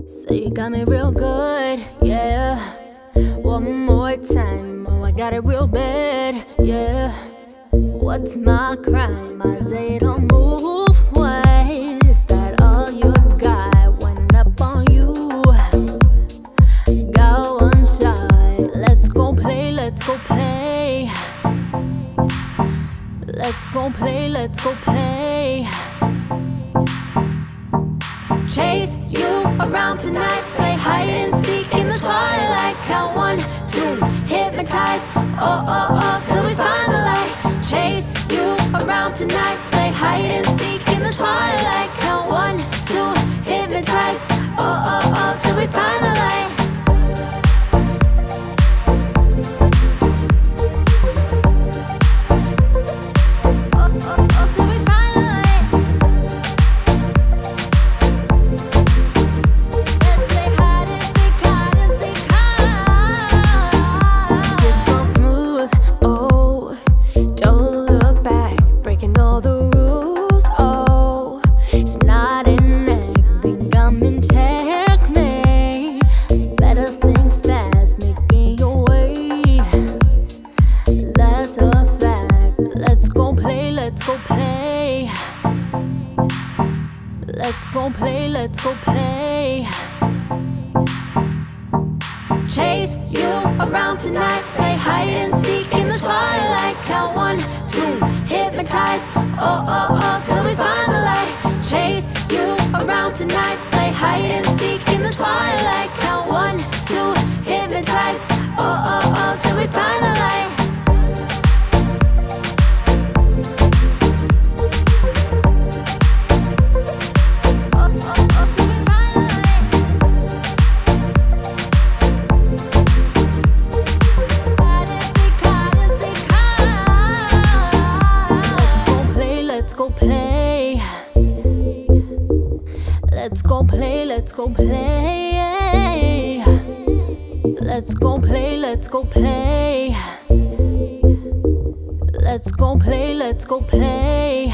So you got me real good, yeah. One more time, oh I got it real bad, yeah. What's my crime? My day don't move. Why is that all you got? Went up on you. Got one shot. Let's go play, let's go play. Let's go play, let's go play. Chase you around tonight, play hide and seek in the twilight. Count 1, 2, hypnotize, oh oh oh, till we find the light. Chase you around tonight, play hide and seek in the twilight. Count 1, 2, hypnotize, oh oh oh, till we find the light. Let's go play, let's go play. Chase you around tonight, play hide and seek in the twilight. Count 1, 2, hypnotize, oh oh oh, till we find the light. Chase you around tonight, play hide and seek in the twilight. Count 1, 2, hypnotize, oh oh oh, till we find the light. Let's go play. Let's go play, let's go play. Let's go play, let's go play. Let's go play, let's go play.